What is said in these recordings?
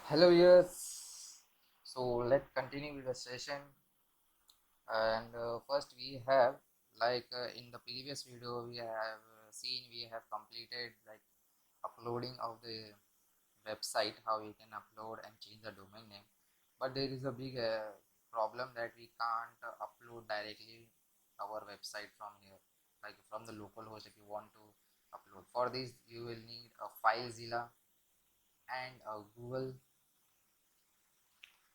Hello, yes. So let's continue with the session. And first, we have in the previous video, we have we have completed like uploading of the website, how you can upload and change the domain name. But there is a big problem that we can't upload directly our website from here, like from the local host. If you want to upload, for this you will need a FileZilla and a Google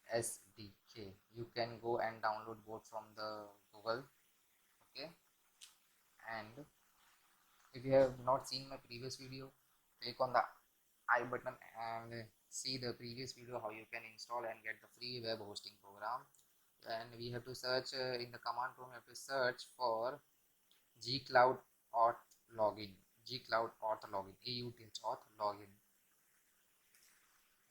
SDK. You can go and download both from the Google. Okay, and if you have not seen my previous video, click on the I button and see the previous video how you can install and get the free web hosting program. And we have to search in the command prompt. We have to search for gcloud auth login, gcloud auth login, auth login,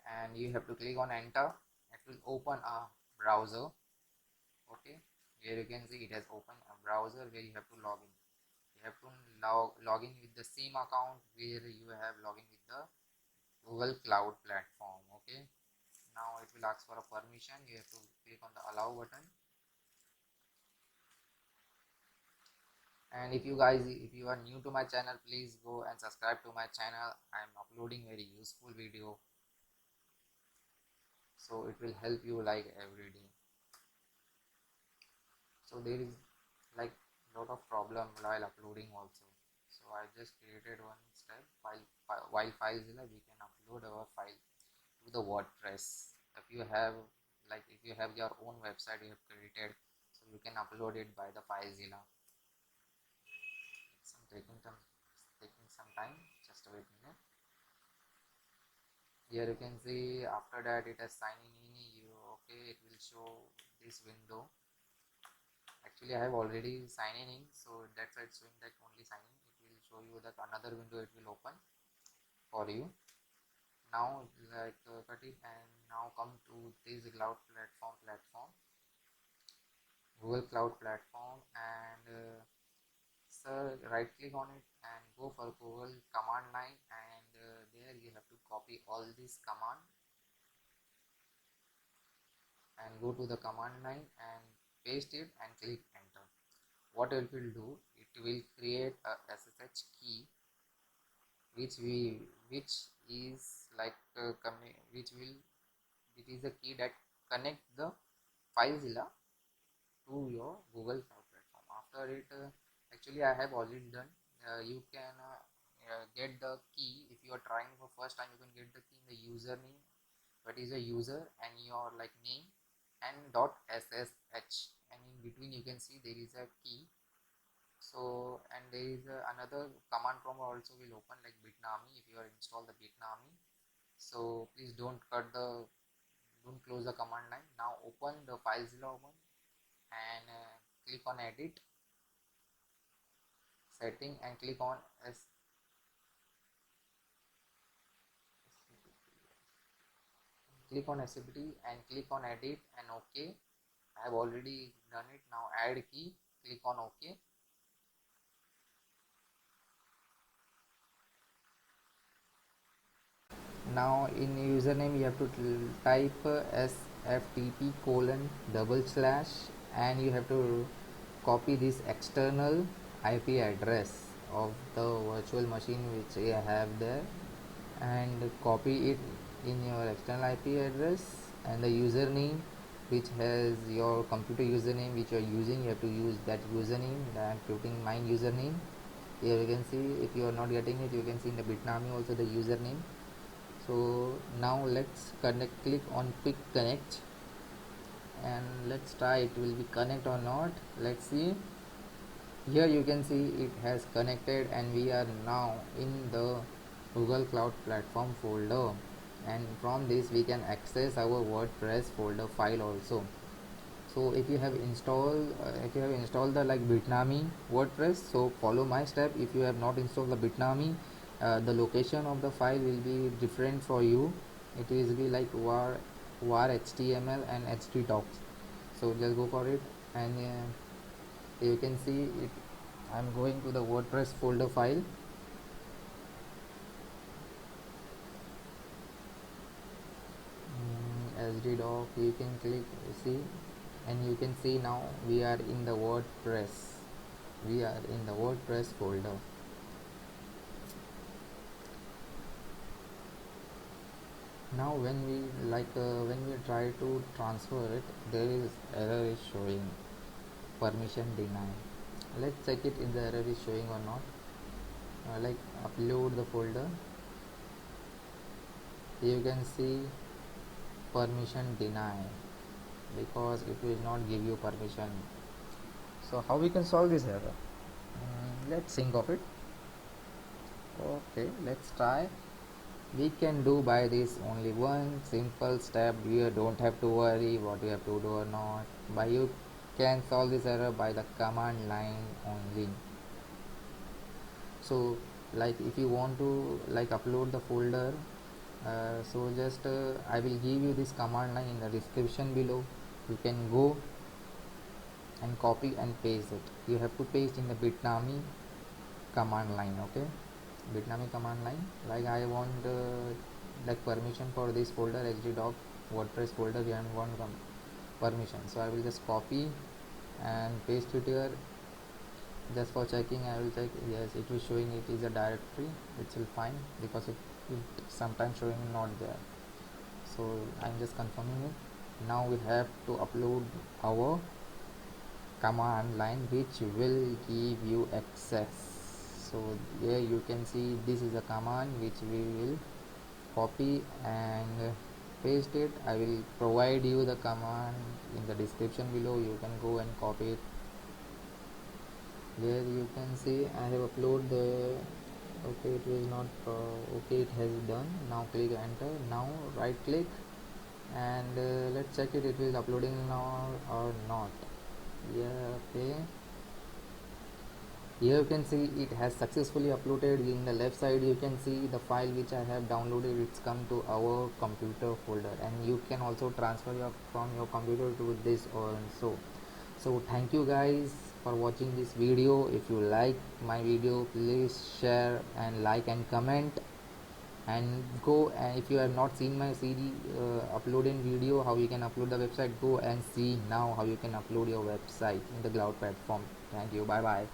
and you have to click on enter. It will open a browser. Okay, here you can see it has opened a browser where you have to log in. You have to log in with the same account where you have login with the Google Cloud platform. Okay, now it will ask for a permission. You have to click on the allow button. And if you are new to my channel, please go and subscribe to my channel. I am uploading very useful video, so it will help you like every day. So there is like lot of problem while uploading also. So I just created one step. While FileZilla, we can upload our file to the WordPress. If you have your own website you have created, so you can upload it by the FileZilla. It's taking some time. Just wait a minute. Here you can see after that it has signing in. Okay, it will show this window. Actually I have already signed in, so that's why it's showing that only sign in. It will show you that another window it will open for you. Now cut it and now come to this cloud platform, Google Cloud platform, and right click on it and go for Google command line, and there you have to copy all this command and go to the command line and paste it and click enter. What it will do, it will create a SSH key which is which is the key that connect the FileZilla to your Google Cloud platform. After it, actually I have already done. You can get the key if you are trying for first time. You can get the key in the username. That is a user and your like name and .ssh, and in between you can see there is a key. So and there is another command prompt also will open like Bitnami if you are install the Bitnami. So please don't close the command line. Now open the FileZilla open and click on edit setting and click on SFTP and click on edit and OK. I have already done it. Now add key, click on OK. Now in username you have to type sftp colon / and you have to copy this external IP address of the virtual machine which you have there and copy it in your external IP address, and the username which has your computer username which you are using, you have to use that username. I am putting my username. Here you can see, if you are not getting it, you can see in the Bitnami also the username. So now let's click on quick connect and let's try it will be connect or not. Let's see. Here you can see it has connected and we are now in the Google Cloud Platform folder, and from this we can access our WordPress folder file also. So if you have installed the like Bitnami WordPress, so follow my step. If you have not installed the Bitnami, the location of the file will be different for you. It is be like var html and htdocs. So just go for it and you can see it. I'm going to the WordPress folder file. hddoc, you can click, see, and you can see now we are in the WordPress. We are in the WordPress folder. Now when we try to transfer it, there is error is showing, permission denied. Let's check it if the error is showing or not. Upload the folder, you can see permission denied because it will not give you permission. So how we can solve this error? Let's think of it. Okay, let's try. We can do by this only one simple step. You don't have to worry what you have to do or not, but you can solve this error by the command line only. So if you want to upload the folder, so just I will give you this command line in the description below. You can go and copy and paste it. You have to paste in the Bitnami command line. Okay, Bitnami command line. I want permission for this folder hddoc WordPress folder, and want permission, so I will just copy and paste it here. Just for checking, I will check, yes, it is showing it is a directory. It will fine because it sometimes showing not there, so I'm just confirming it. Now we have to upload our command line which will give you access. So here you can see this is a command which we will copy and paste it. I will provide you the command in the description below. You can go and copy it. There you can see I have uploaded the, okay, it was not okay, it has done. Now click enter. Now right click and let's check it will uploading now or not. Yeah, okay, here you can see it has successfully uploaded. In the left side you can see the file which I have downloaded. It's come to our computer folder, and you can also transfer from your computer to this also. So thank you guys for watching this video. If you like my video, please share and like and comment, and go, and if you have not seen my CD uploading video how you can upload the website, go and see now how you can upload your website in the cloud platform. Thank you, bye bye.